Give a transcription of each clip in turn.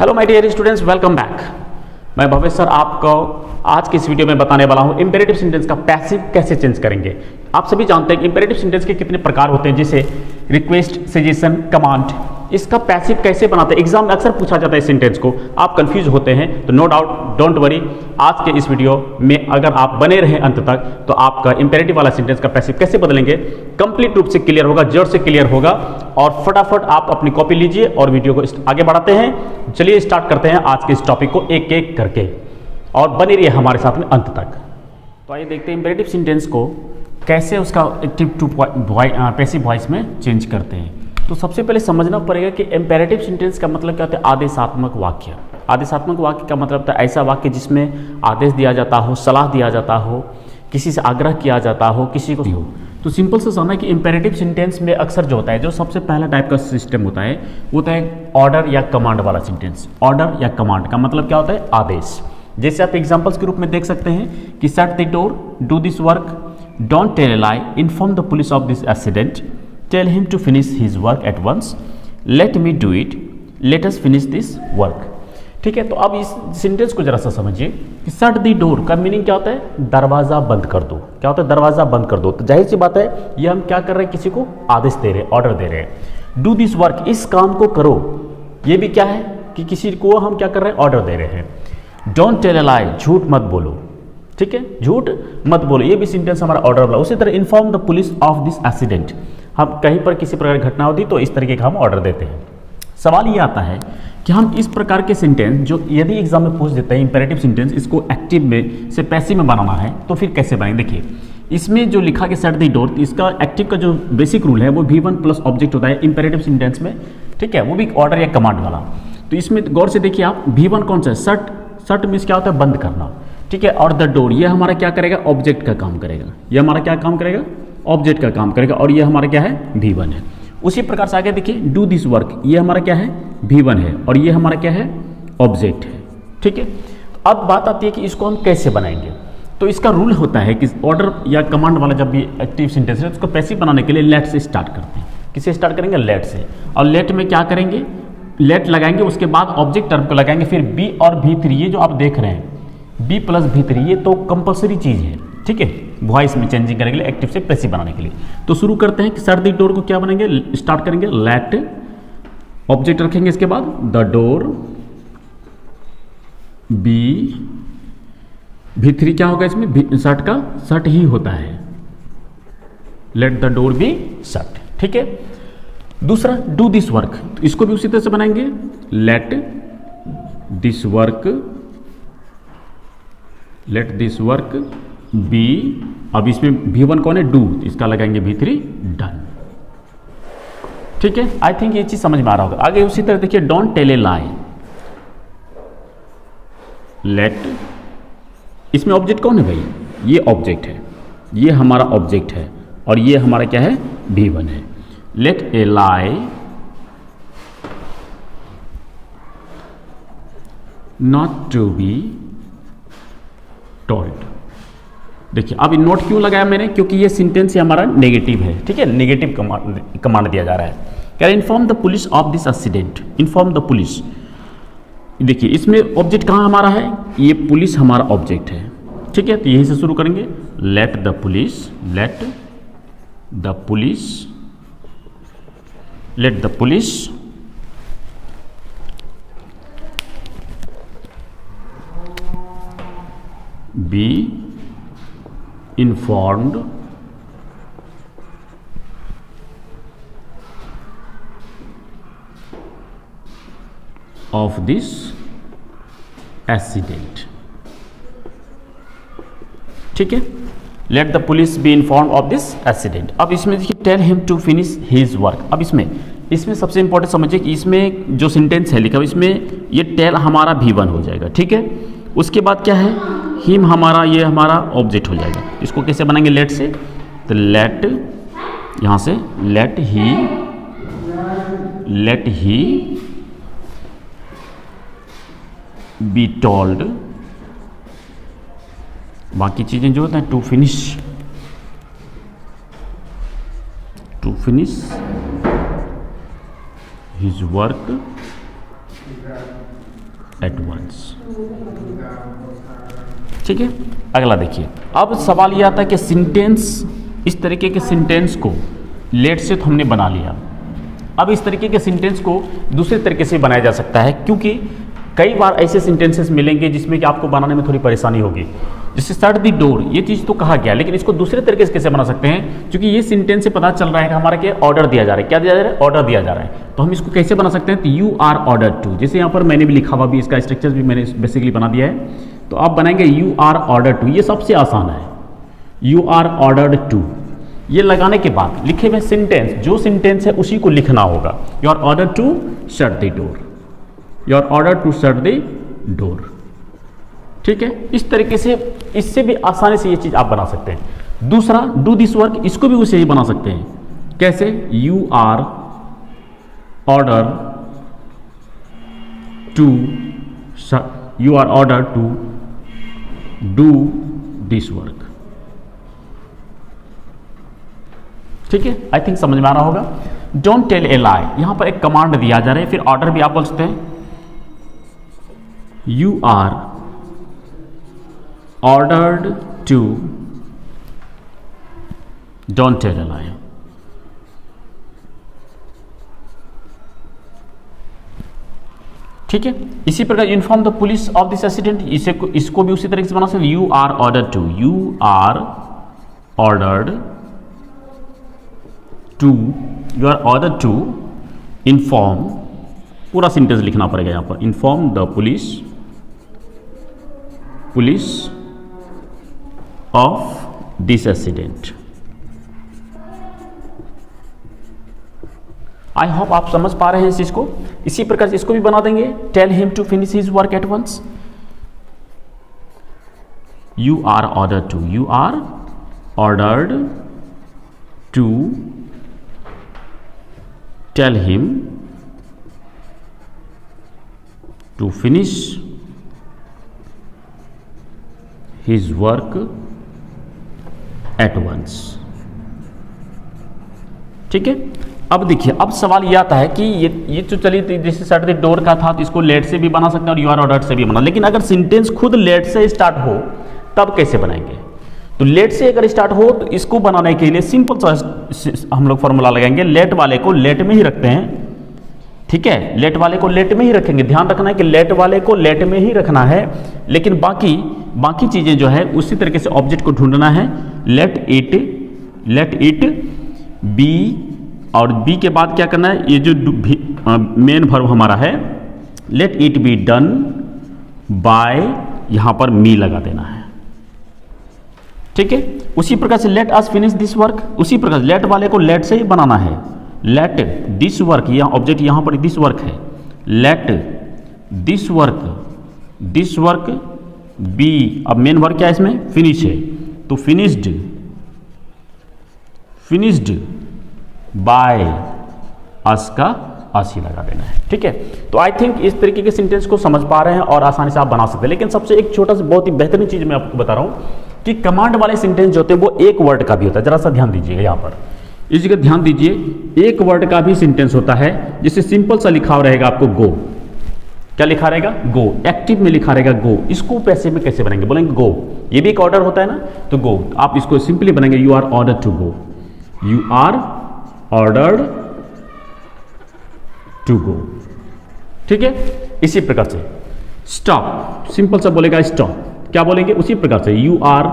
Hello my dear students, welcome back. मैं Bhavesh sir आपको आज की इस वीडियो में बताने वाला हूं इंपेरेटिव सेंटेंस का पैसिव कैसे चेंज करेंगे। आप सभी जानते हैं कि इंपेरेटिव सेंटेंस के कितने प्रकार होते हैं, जैसे रिक्वेस्ट, सजेशन, कमांड। इसका पैसिव कैसे बनाते हैं, एग्जाम में अक्सर पूछा जाता है इस सेंटेंस को। आप कंफ्यूज होते हैं तो नो डाउट, डोंट वरी, आज के इस वीडियो में अगर आप बने रहे अंत तक तो आपका इंपेरेटिव वाला सेंटेंस का पैसिव कैसे बदलेंगे कंप्लीट रूप से क्लियर होगा, जड़ से क्लियर होगा। और फटाफट आप अपनी कॉपी लीजिए और वीडियो को आगे बढ़ाते हैं। चलिए स्टार्ट करते हैं आज के इस टॉपिक को एक एक करके, और बने रहिए हमारे साथ में अंत तक। तो आइए देखते हैं इंपेरेटिव सेंटेंस को कैसे उसका एक्टिव टू पैसिव वॉइस में चेंज करते हैं। तो सबसे पहले समझना पड़ेगा कि इंपेरेटिव सेंटेंस का मतलब क्या होता है। आदेशात्मक वाक्य। आदेशात्मक वाक्य का मतलब होता है ऐसा वाक्य जिसमें आदेश दिया जाता हो, सलाह दिया जाता हो, किसी से आग्रह किया जाता हो, किसी को हो। तो सिंपल से समझना कि इंपेरेटिव सेंटेंस में अक्सर जो होता है, जो सबसे पहला टाइप का सिस्टम होता है वो होता है ऑर्डर या कमांड वाला सेंटेंस। ऑर्डर या कमांड का मतलब क्या होता है, आदेश। जैसे आप एग्जांपल्स के रूप में देख सकते हैं कि shut the door, do this work, don't tell a lie, inform the police of this accident, tell him to finish his work at once, let me do it, let us finish this work. ठीक है, तो अब इस sentence को जरा सा समझिए कि शट द डोर का मीनिंग क्या होता है, दरवाजा बंद कर दो। क्या होता है, दरवाजा बंद कर दो। तो जाहिर सी बात है ये हम क्या कर रहे हैं, किसी को आदेश दे रहे हैं, ऑर्डर दे रहे हैं। डू दिस वर्क, इस काम को करो, ये भी क्या है कि किसी को हम क्या कर रहे हैं, ऑर्डर दे रहे हैं। डोंट टेल ए लाई, झूठ मत बोलो। ठीक है, झूठ मत बोलो, ये भी सेंटेंस हमारा ऑर्डर वाला। उसी तरह inform the police of this accident, हम कहीं पर किसी प्रकार की घटना होती तो इस तरीके का हम ऑर्डर देते हैं। सवाल ये आता है कि हम इस प्रकार के सेंटेंस जो यदि एग्जाम में पूछ देते हैं इंपेरेटिव सेंटेंस, इसको एक्टिव में से पैसिव में बनाना है तो फिर कैसे बनाएंगे। देखिए इसमें जो लिखा कि शट द डोर, इसका एक्टिव का जो बेसिक रूल है वो V1 प्लस ऑब्जेक्ट होता है इंपेरेटिव सेंटेंस में। ठीक है, वो भी ऑर्डर या कमांड वाला। तो इसमें गौर से देखिए आप, V1 कौन सा है, शट। शट मीन्स क्या होता है, बंद करना। ठीक है, और द डोर ये हमारा क्या करेगा, ऑब्जेक्ट का काम करेगा। ये हमारा क्या काम करेगा, ऑब्जेक्ट का काम करेगा, और ये हमारा क्या है, V1 है। उसी प्रकार से आगे देखिए, डू दिस वर्क, ये हमारा क्या है, V1 है, और ये हमारा क्या है, ऑब्जेक्ट है। ठीक है, अब बात आती है कि इसको हम कैसे बनाएंगे। तो इसका रूल होता है कि ऑर्डर या कमांड वाला जब भी एक्टिव सेंटेंस है उसको पैसिव बनाने के लिए लेट से स्टार्ट करते हैं। किससे स्टार्ट करेंगे, लेट से। और लेट में क्या करेंगे, लेट लगाएंगे, उसके बाद ऑब्जेक्ट टर्म को लगाएंगे, फिर बी और V3, ये जो आप देख रहे हैं B प्लस V3, ये तो कंपलसरी चीज़ है। ठीक है, वॉइस में चेंजिंग करने के लिए, एक्टिव से पैसिव बनाने के लिए। तो शुरू करते हैं कि शट द डोर को क्या बनाएंगे, स्टार्ट करेंगे लेट, ऑब्जेक्ट रखेंगे, इसके बाद द डोर, V3 क्या होगा इसमें, शट का शट ही होता है, let the door be shut. ठीक है, दूसरा डू दिस वर्क, इसको भी उसी तरह से बनाएंगे, लेट दिस वर्क बी। अब इसमें V1 कौन है, डू, इसका लगाएंगे V3 डन। ठीक है, आई थिंक ये चीज समझ में आ रहा होगा। आगे उसी तरह देखिए, don't tell a lie, let, इसमें ऑब्जेक्ट कौन है भाई, ये ऑब्जेक्ट है, ये हमारा ऑब्जेक्ट है, और ये हमारा क्या है, V1 है। Let a lie not to be told. देखिए अब नोट क्यों लगाया मैंने, क्योंकि ये सेंटेंस हमारा नेगेटिव है। ठीक है, नेगेटिव कमांड दिया जा रहा है। क्या, inform the police of this accident, inform the police. देखिए इसमें ऑब्जेक्ट कहाँ हमारा है, ये पुलिस हमारा ऑब्जेक्ट है। ठीक है, तो यहीं से शुरू करेंगे, let the police be informed of this accident। ठीक है, let the police be inform of this accident. अब इसमें देखिए, tell him to finish his work. अब इसमें सबसे इंपॉर्टेंट समझिए कि इसमें जो सेंटेंस है लिखा, इसमें ये टेल हमारा V1 हो जाएगा। ठीक है, उसके बाद क्या है, हिम हमारा, ये हमारा ऑब्जेक्ट हो जाएगा। इसको कैसे बनाएंगे, लेट से, तो लेट, यहां से लेट ही बी टोल्ड, बाकी चीजें जो होता है to finish his work at once. ठीक है, अगला देखिए। अब सवाल यह आता है कि सेंटेंस, इस तरीके के सेंटेंस को लेट से तो हमने बना लिया, अब इस तरीके के सेंटेंस को दूसरे तरीके से बनाया जा सकता है, क्योंकि कई बार ऐसे सेंटेंसेस मिलेंगे जिसमें कि आपको बनाने में थोड़ी परेशानी होगी। जैसे शट द डोर, ये चीज़ तो कहा गया, लेकिन इसको दूसरे तरीके से कैसे बना सकते हैं, क्योंकि ये सेंटेंस से पता चल रहा है कि हमारा क्या ऑर्डर दिया जा रहा है, क्या दिया जा रहा है, ऑर्डर दिया जा रहा है। तो हम इसको कैसे बना सकते हैं, तो यू आर ऑर्डर टू, जैसे यहाँ पर मैंने भी लिखा हुआ, भी इसका स्ट्रक्चर भी मैंने बेसिकली बना दिया है। तो आप बनाएंगे यू आर ऑर्डर टू, ये सबसे आसान है, यू आर ऑर्डर्ड टू। ये लगाने के बाद लिखे हुए सेंटेंस, जो सेंटेंस है उसी को लिखना होगा। You are order to shut the door, you are order to shut the door. ठीक है, इस तरीके से, इससे भी आसानी से ये चीज आप बना सकते हैं। दूसरा, डू दिस वर्क, इसको भी उसे ही बना सकते हैं। कैसे, you are order to, you are order to do this work. ठीक है, आई थिंक समझ में आ रहा होगा। डोंट टेल ए लाई, यहां पर एक कमांड दिया जा रहा है, फिर ऑर्डर भी आप बोल सकते हैं, you are ordered to don't tell a lie. ठीक है, इसी प्रकार inform the police of this accident, इसको भी उसी तरीके से बना सकते, you are ordered to, you are ordered to, you are order to inform, पूरा सेंटेंस लिखना पड़ेगा यहां पर, inform the police of this accident. I hope आप समझ पा रहे हैं इस चीज को। इसी प्रकार से इसको भी बना देंगे, tell him to finish his work at once, you are order to, you are ordered to tell him to finish his work at once। ठीक है, अब देखिए, अब सवाल यह आता है कि ये तो चलिए, जैसे शट द डोर का था तो इसको लेट से भी बना सकते हैं और यू आर ऑर्डर्ड से भी बना, लेकिन अगर सेंटेंस खुद लेट से स्टार्ट हो तब कैसे बनाएंगे। तो लेट से अगर स्टार्ट हो तो इसको बनाने के लिए सिंपल सा हम लोग फॉर्मूला लगाएंगे, लेट वाले को लेट में ही रखते हैं। ठीक है, लेट वाले को लेट में ही रखेंगे, ध्यान रखना है कि लेट वाले को लेट में ही रखना है, लेकिन बाकी चीजें जो है उसी तरीके से ऑब्जेक्ट को ढूंढना है। लेट इट बी, और बी के बाद क्या करना है, ये जो मेन वर्ब हमारा है, let it be done by, यहां पर मी लगा देना है। ठीक है, उसी प्रकार से late us finish this work, उसी प्रकार लेट वाले को लेट से ही बनाना है। लेट दिस वर्क, यहां ऑब्जेक्ट यहां पर दिस वर्क है, लेट दिस वर्क बी, अब मेन वर्क क्या है इसमें, फिनिश है, तो फिनिश्ड बाय अस का अस ही लगा देना है। ठीक है, तो आई थिंक इस तरीके के सेंटेंस को समझ पा रहे हैं और आसानी से आप बना सकते हैं। लेकिन सबसे एक छोटा सा बहुत ही बेहतरीन चीज मैं आपको बता रहा हूं कि कमांड वाले सेंटेंस जो होते हैं वो एक वर्ड का भी होता है। जरा सा ध्यान दीजिएगा, यहाँ पर इस जगह ध्यान दीजिए, एक वर्ड का भी सेंटेंस होता है, जिससे सिंपल सा लिखा रहेगा आपको गो। क्या लिखा रहेगा, गो, एक्टिव में लिखा रहेगा गो। इसको पैसिव में कैसे बनेंगे, बोलेंगे गो, ये भी एक ऑर्डर होता है ना, तो गो। आप इसको सिंपली बनेंगे, you are order to go, you are ordered to go. ठीक है, इसी प्रकार से स्टॉप, सिंपल सा बोलेगा स्टॉप, क्या बोलेंगे उसी प्रकार से, you are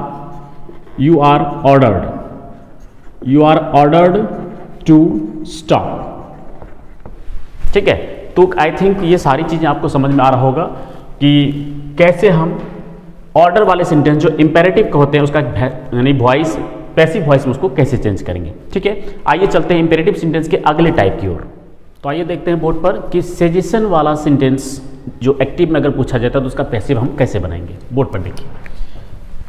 ordered to stop. ठीक है, तो आई थिंक ये सारी चीजें आपको समझ में आ रहा होगा कि कैसे हम ऑर्डर वाले सेंटेंस जो इंपेरेटिव होते हैं उसका यानी वॉइस, पैसिव वॉइस में उसको कैसे चेंज करेंगे। ठीक है, आइए चलते हैं इंपेरेटिव सेंटेंस के अगले टाइप की ओर। तो आइए देखते हैं बोर्ड पर कि सजेशन वाला सेंटेंस जो एक्टिव में अगर पूछा जाता है तो उसका पैसिव हम कैसे बनाएंगे। बोर्ड पर देखिए,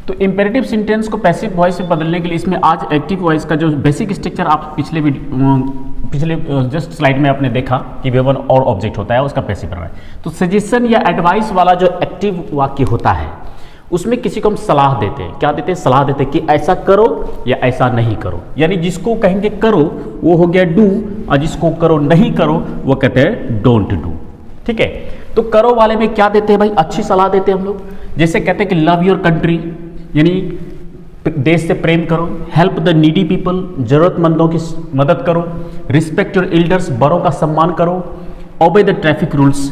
तो इंपेरेटिव सेंटेंस को पैसिव वॉइस में बदलने के लिए इसमें आज एक्टिव वॉइस का जो बेसिक स्ट्रक्चर आप पिछले जस्ट स्लाइड में आपने देखा कि वेवन और ऑब्जेक्ट होता है, उसका पैसिव बना है। तो सजेशन या एडवाइस वाला जो एक्टिव वाक्य होता है उसमें किसी को हम सलाह देते हैं। क्या देते हैं, सलाह देते हैं कि ऐसा करो या ऐसा नहीं करो। यानी जिसको कहेंगे करो वो हो गया डू, और जिसको करो नहीं करो वो कहते हैं डोंट डू। ठीक है, तो करो वाले में क्या देते हैं भाई, अच्छी सलाह देते हैं हम लोग। जैसे कहते हैं कि लव योर कंट्री, यानी देश से प्रेम करो। हेल्प द नीडी पीपल, जरूरतमंदों की मदद करो। रिस्पेक्ट योर एल्डर्स, बड़ों का सम्मान करो। ओबे द ट्रैफिक रूल्स,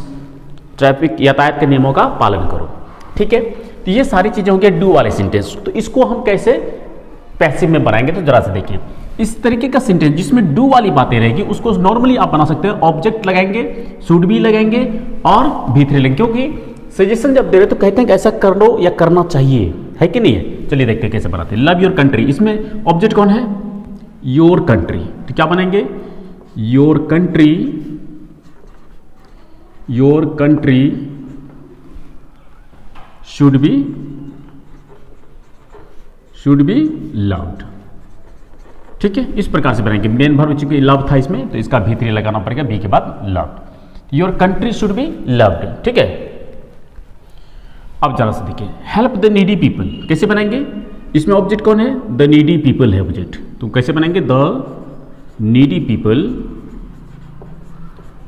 ट्रैफिक यातायात के नियमों का पालन करो। ठीक है, तो ये सारी चीजें होंगे डू वाले सेंटेंस। तो इसको हम कैसे पैसिव में बनाएंगे, तो जरा से देखिए। इस तरीके का सेंटेंस जिसमें डू वाली बातें रहेगी उसको नॉर्मली आप बना सकते हैं। ऑब्जेक्ट लगाएंगे, शुड बी लगाएंगे और भी3 लेंगे, क्योंकि सजेशन जब दे रहे तो कहते हैं कि ऐसा कर लो या करना चाहिए, है कि नहीं है। चलिए देखते हैं कैसे बनाते हैं। लव योर कंट्री, इसमें ऑब्जेक्ट कौन है, योर कंट्री। तो क्या बनेंगे, your country, your country should be loved. ठीक है, इस प्रकार से बनाएंगे। मेन वर्ब चूंकि लव था इसमें, तो इसका भी3 लगाना पड़ेगा, बी के बाद loved. Your country should be loved. ठीक है, अब जरा से देखिए। हेल्प द नीडी पीपल कैसे बनाएंगे, इसमें ऑब्जेक्ट कौन है, द नीडी पीपल है ऑब्जेक्ट। तो कैसे बनाएंगे, the needy people,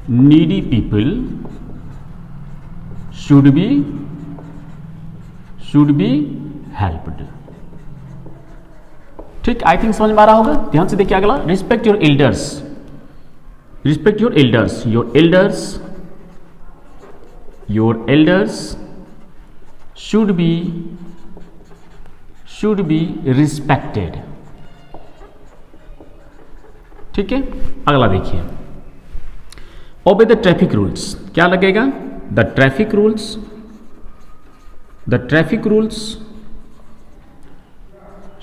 needy people should be helped. ठीक, आई थिंक समझ में आ रहा होगा। ध्यान से देखिए अगला, respect your elders, respect your elders, your elders, your elders should be respected। ठीक है, अगला देखिए। ओबे द ट्रैफिक रूल्स, क्या लगेगा, the traffic rules, the traffic rules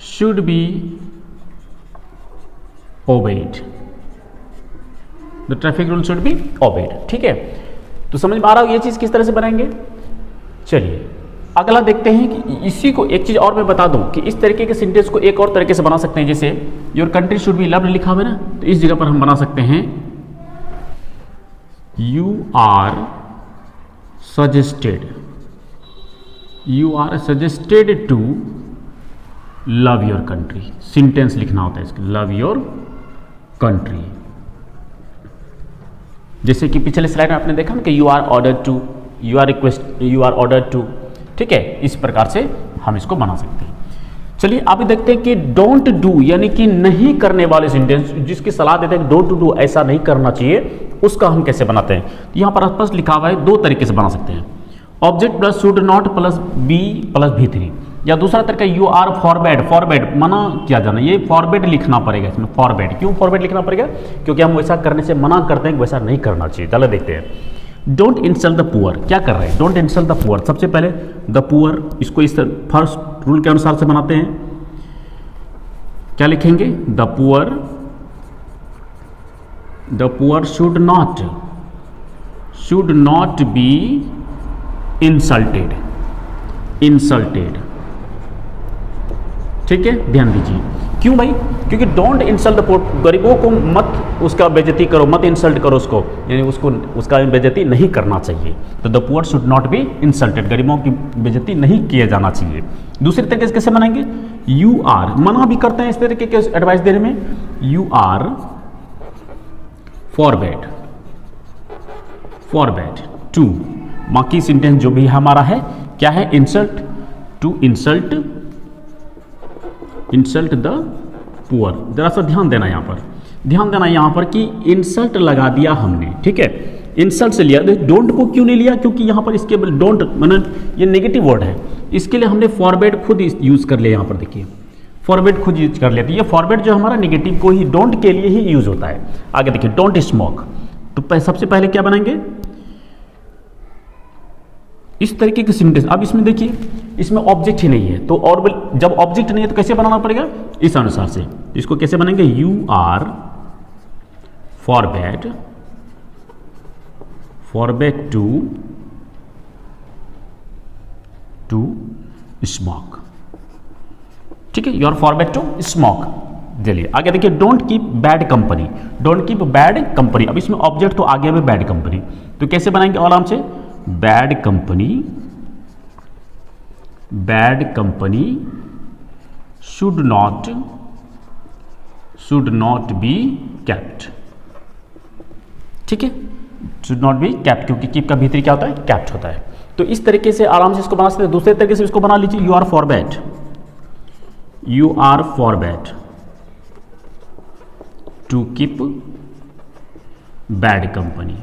should be obeyed, the traffic rule should be obeyed. ठीक है, तो समझ में आ रहा हो ये चीज किस तरह से बनाएंगे। चलिए अगला देखते हैं कि इसी को एक चीज और मैं बता दूं कि इस तरीके के सेंटेंस को एक और तरीके से बना सकते हैं। जैसे your country should be loved लिखा हुआ है ना, तो इस जगह पर हम बना सकते हैं you are suggested, you are suggested to love your country. Sentence लिखना होता है इसका, लव योर कंट्री। जैसे कि पिछले स्लाइड में आपने देखा ना कि you are order to, you are request, you are order to. ठीक है, इस प्रकार से हम इसको बना सकते हैं। चलिए अभी देखते हैं कि डोंट डू, यानी कि नहीं करने वाले सेंटेंस जिसकी सलाह देते हैं डोंट डू, ऐसा नहीं करना चाहिए, उसका हम कैसे बनाते हैं। तो यहां पर स्पष्ट लिखा हुआ है, 2 तरीके से बना सकते हैं। Object plus should not plus B plus भी3, या दूसरा तरीका यू आर फॉरबेड, फॉरबेड मना किया जाना, ये फॉरबेड लिखना पड़ेगा इसमें। फॉरबेड क्यों फॉरबेड लिखना पड़ेगा, क्योंकि हम वैसा करने से मना करते हैं कि वैसा नहीं करना चाहिए। चलो देखते हैं। डोंट इंसल्ट द पुअर, क्या कर रहे हैं, डोंट इंसल्ट द पुअर। सबसे पहले द पुअर, इसको इस फर्स्ट रूल के अनुसार से बनाते हैं। क्या लिखेंगे, the poor should not be insulted, insulted. ठीक है, ध्यान दीजिए। क्यों भाई, क्योंकि डोंट इंसल्ट द पुअर, गरीबों को मत उसका बेइज्जती करो, मत इंसल्ट करो उसको, यानी उसको उसका बेइज्जती नहीं करना चाहिए। तो the poor should not be insulted, गरीबों की बेइज्जती नहीं किया जाना चाहिए। दूसरे तरीके से कैसे बनाएंगे, यू आर, मना भी करते हैं इस तरीके के एडवाइस देने में, you are forbade, forbade to, बाकी सेंटेंस जो भी हमारा है क्या है, insult, to insult, insult the poor. जरा सा ध्यान देना यहाँ पर, ध्यान देना यहाँ पर कि इंसल्ट लगा दिया हमने। ठीक है, इंसल्ट से लिया, डोंट को क्यों नहीं लिया, क्योंकि यहाँ पर इसके डोंट मतलब ये नेगेटिव वर्ड है, इसके लिए हमने फॉरबेड खुद यूज कर लिया। यहाँ पर देखिए फॉरबेड खुद यूज कर लिया, तो ये फॉरबेड जो हमारा नेगेटिव को ही डोंट के लिए ही यूज होता है। आगे देखिए, डोंट स्मोक, तो सबसे पहले क्या बनाएंगे, इस तरीके के सेंटेंस। अब इसमें देखिए, इसमें ऑब्जेक्ट ही नहीं है, तो और जब ऑब्जेक्ट नहीं है तो कैसे बनाना पड़ेगा, इस अनुसार से। इसको कैसे बनेंगे, you are forbade, forbade to smoke. ठीक है, you are forbade to smoke. चलिए आगे देखिए, don't keep bad company, don't keep bad company. अब इसमें ऑब्जेक्ट तो आगे में बैड कंपनी, तो कैसे बनाएंगे आराम से, bad company, bad company should not be kept. ठीक है, शुड नॉट बी कैप्ट, क्योंकि कीप का भीतरी क्या होता है, कैप्ट होता है। तो इस तरीके से आराम से इसको बना सकते हैं। दूसरे तरीके से इसको बना लीजिए, you are forbade, you are forbade to keep bad company.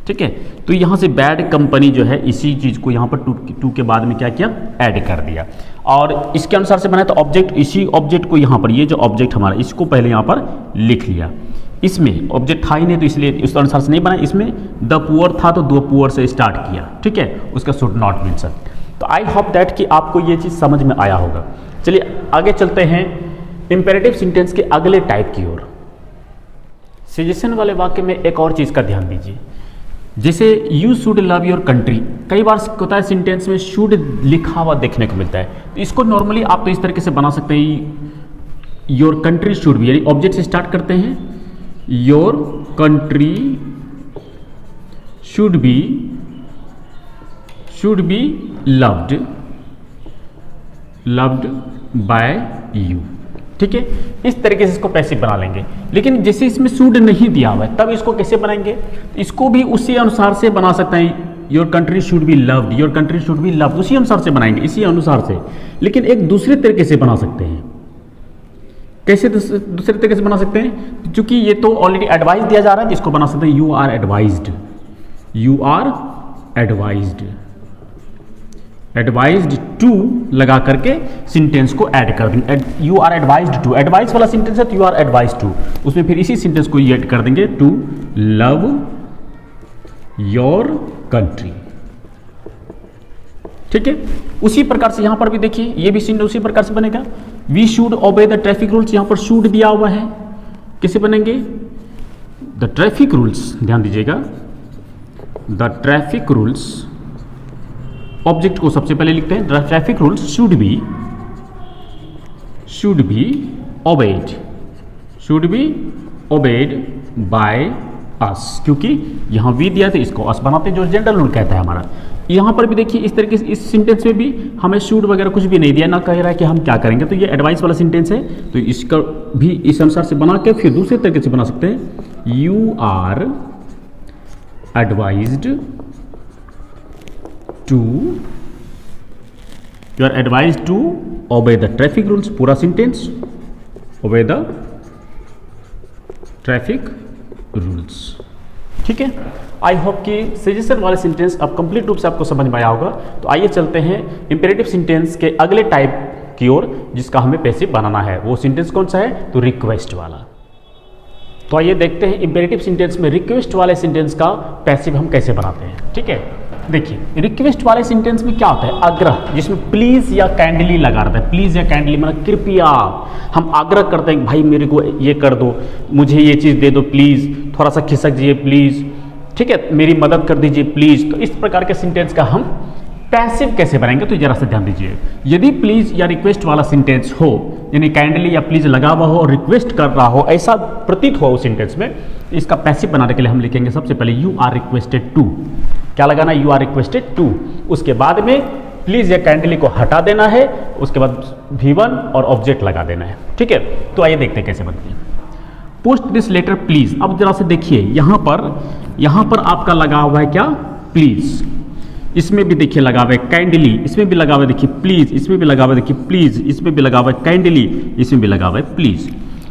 ठीक है, तो यहां से बैड कंपनी जो है इसी चीज को यहां पर टू के बाद में क्या किया, ऐड कर दिया, और इसके अनुसार से बनाया। तो ऑब्जेक्ट, इसी ऑब्जेक्ट को यहां पर, ये जो ऑब्जेक्ट हमारा, इसको पहले यहां पर लिख लिया। इसमें ऑब्जेक्ट था ही नहीं तो इसलिए उस अनुसार से नहीं बना। इसमें द पुअर था तो द पुअर से स्टार्ट किया। ठीक है, उसका शुड नॉट मेंशन। तो आई होप दैट कि आपको ये चीज समझ में आया होगा। चलिए आगे चलते हैं इंपेरेटिव सेंटेंस के अगले टाइप की ओर। सजेशन वाले वाक्य में एक और चीज का ध्यान दीजिए, जैसे you should love your country, कई बार होता है सेंटेंस में शुड लिखा हुआ देखने को मिलता है। तो इसको नॉर्मली आप तो इस तरीके से बना सकते हैं, योर कंट्री शुड बी, यानी ऑब्जेक्ट से स्टार्ट करते हैं, your country should be loved by you. ठीक है, इस तरीके से इसको पैसिव बना लेंगे। लेकिन जैसे इसमें शुड नहीं दिया हुआ है तब इसको कैसे बनाएंगे, इसको भी उसी अनुसार से बना सकते हैं, your country should be loved, your country should be loved, उसी अनुसार से बनाएंगे, इसी अनुसार से। लेकिन एक दूसरे तरीके से बना सकते हैं। कैसे दूसरे तरीके से बना सकते हैं, क्योंकि ये तो ऑलरेडी एडवाइस दिया जा रहा है, जिसको बना सकते हैं you are advised, you are advised to लगा करके सेंटेंस को ऐड कर देंगे। You are advised to, advice वाला सेंटेंस है तो यू आर एडवाइज्ड टू, उसमें फिर इसी सेंटेंस को ऐड कर देंगे, टू लव योर कंट्री। ठीक है, उसी प्रकार से यहां पर भी देखिए, ये भी सेंटेंस उसी प्रकार से बनेगा, we should obey the traffic rules, यहां पर शुड दिया हुआ है, कैसे बनेंगे, द ट्रैफिक रूल्स, ध्यान दीजिएगा, द ट्रैफिक रूल्स, ऑब्जेक्ट को सबसे पहले लिखते हैं, the traffic rules should be obeyed by us, क्योंकि यहां वी दिया था, इसको अस बनाते हैं, जो जनरल रूल कहता है हमारा। यहां पर भी देखिए इस तरीके से, इस सेंटेंस में भी हमें शुड वगैरह कुछ भी नहीं दिया, ना कह रहा है कि हम क्या करेंगे। तो ये एडवाइस वाला सेंटेंस है, तो इसका भी इस अनुसार से बना के फिर दूसरे तरीके से बना सकते हैं, you are advised to obey the traffic rules, पूरा sentence, obey the traffic rules. ठीक है, आई होप कि सजेशन वाले सेंटेंस अब कंप्लीट रूप से आपको समझ में आया होगा। तो आइए चलते हैं इंपेरेटिव सेंटेंस के अगले टाइप की ओर, जिसका हमें पैसिव बनाना है। वो सेंटेंस कौन सा है, तो रिक्वेस्ट वाला। तो आइए देखते हैं इंपेरेटिव सेंटेंस में रिक्वेस्ट वाले सेंटेंस का पैसिव हम कैसे बनाते हैं। ठीक है, देखिए रिक्वेस्ट वाले सेंटेंस में क्या होता है, आग्रह, जिसमें प्लीज या काइंडली लगा रहता है। प्लीज या काइंडली मतलब कृपया, हम आग्रह करते हैं भाई मेरे को ये कर दो, मुझे ये चीज़ दे दो प्लीज़, थोड़ा सा खिसक दीजिए प्लीज़, ठीक है, मेरी मदद कर दीजिए प्लीज़। तो इस प्रकार के सेंटेंस का हम पैसिव कैसे बनाएंगे, तो जरा सा ध्यान दीजिए। यदि प्लीज या रिक्वेस्ट वाला सेंटेंस हो, यानी काइंडली या प्लीज लगा हुआ हो और रिक्वेस्ट कर रहा हो, ऐसा प्रतीत हो उस सेंटेंस में, इसका पैसिव बनाने के लिए हम लिखेंगे सबसे पहले यू आर रिक्वेस्टेड टू। क्या लगाना, यू आर रिक्वेस्टेड टू, उसके बाद में प्लीज या काइंडली को हटा देना है, उसके बाद V1 और ऑब्जेक्ट लगा देना है। ठीक है, तो आइए देखते हैं कैसे बनती है। Post this letter please. अब जरा से देखिए यहां पर आपका लगा हुआ है क्या, प्लीज, इसमें भी देखिए लगा हुआ है काइंडली, इसमें भी लगा हुआ है देखिए प्लीज, इसमें भी लगा हुआ है देखिए प्लीज, इसमें भी लगा हुआ है काइंडली, इसमें भी लगा हुआ है प्लीज।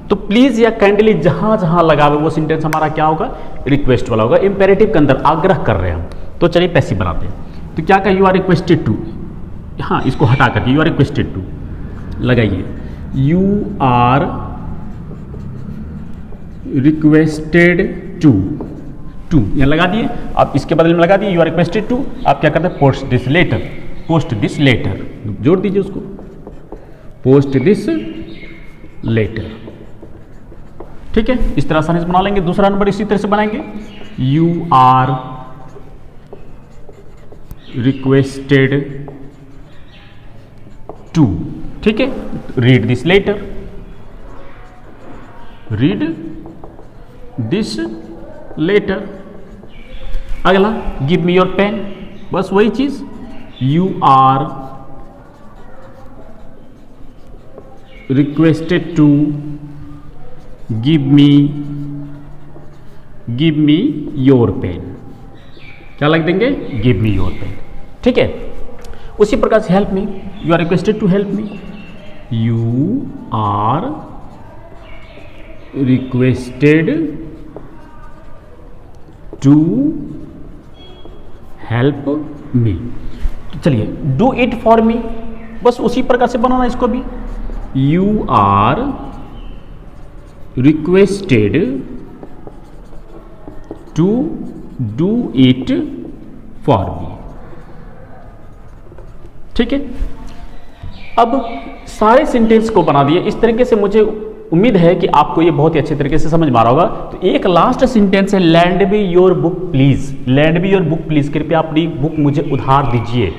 तो प्लीज या काइंडली जहां जहां लगा हुआ है वो सेंटेंस हमारा क्या होगा, रिक्वेस्ट वाला होगा। इंपेरेटिव के अंदर आग्रह कर रहे हैं हम। तो चलिए पैसिव बनाते हैं। तो क्या कहा, यू आर रिक्वेस्टेड टू, हाँ इसको हटा करके यू आर रिक्वेस्टेड टू लगाइए, यू आर रिक्वेस्टेड टू, यहाँ लगा दिए। अब इसके बदले में लगा दिए यू आर रिक्वेस्टेड टू। आप क्या करते हैं, पोस्ट दिस लेटर, जोड़ दीजिए उसको, पोस्ट दिस लेटर। ठीक है, इस तरह आसानी से बना लेंगे। दूसरा नंबर इसी तरह से बनाएंगे, यू आर रिक्वेस्टेड टू, ठीक है, read this letter, read this letter. अगला, गिव मी योर पेन, बस वही चीज, you are requested to give me give me your pen. क्या लिख देंगे? Give me your pen. ठीक है। उसी प्रकार से help me, you are requested to help me, you are requested to help me. तो चलिए, डू इट फॉर मी, बस उसी प्रकार से बनाना इसको भी, you are requested to do it for me. ठीक है। अब सारे सेंटेंस को बना दिए इस तरीके से। मुझे उम्मीद है कि आपको ये बहुत ही अच्छे तरीके से समझ में आ रहा होगा। तो एक लास्ट सेंटेंस है, land me your book please. Land me your book please, कृपया अपनी बुक मुझे उधार दीजिए।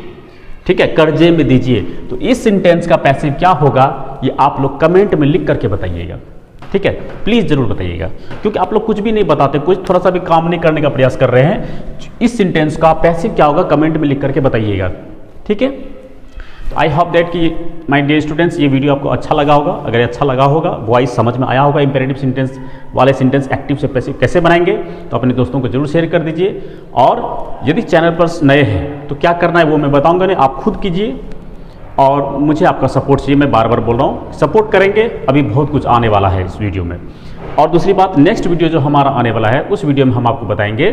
ठीक है, कर्जे में दीजिए। तो इस सेंटेंस का पैसिव क्या होगा ये आप लोग कमेंट में लिख करके बताइएगा। ठीक है, प्लीज जरूर बताइएगा, क्योंकि आप लोग कुछ भी नहीं बताते, कुछ थोड़ा सा भी काम नहीं करने का प्रयास कर रहे हैं। इस सेंटेंस का पैसिव क्या होगा कमेंट में लिख करके बताइएगा। ठीक है। तो आई होप दैट कि माय डियर स्टूडेंट्स, ये वीडियो आपको अच्छा लगा होगा। अगर अच्छा लगा होगा, वॉइस समझ में आया होगा, इंपेरेटिव सेंटेंस वाले सेंटेंस एक्टिव से पैसिव कैसे बनाएंगे, तो अपने दोस्तों को जरूर शेयर कर दीजिए। और यदि चैनल पर नए हैं तो क्या करना है वो मैं बताऊंगा नहीं, आप खुद कीजिए। और मुझे आपका सपोर्ट चाहिए, मैं बार बार बोल रहा हूँ, सपोर्ट करेंगे। अभी बहुत कुछ आने वाला है इस वीडियो में। और दूसरी बात, नेक्स्ट वीडियो जो हमारा आने वाला है उस वीडियो में हम आपको बताएंगे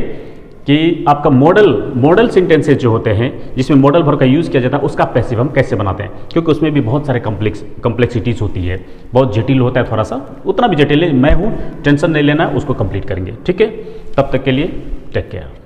कि आपका मॉडल सेंटेंसेज जो होते हैं, जिसमें मॉडल वर्ब का यूज़ किया जाता है, उसका पैसिव हम कैसे बनाते हैं, क्योंकि उसमें भी बहुत सारे कॉम्प्लेक्सिटीज़ होती है, बहुत जटिल होता है थोड़ा सा। उतना भी जटिल मैं हूँ, टेंशन नहीं लेना है, उसको कंप्लीट करेंगे। ठीक है, तब तक के लिए टेक केयर।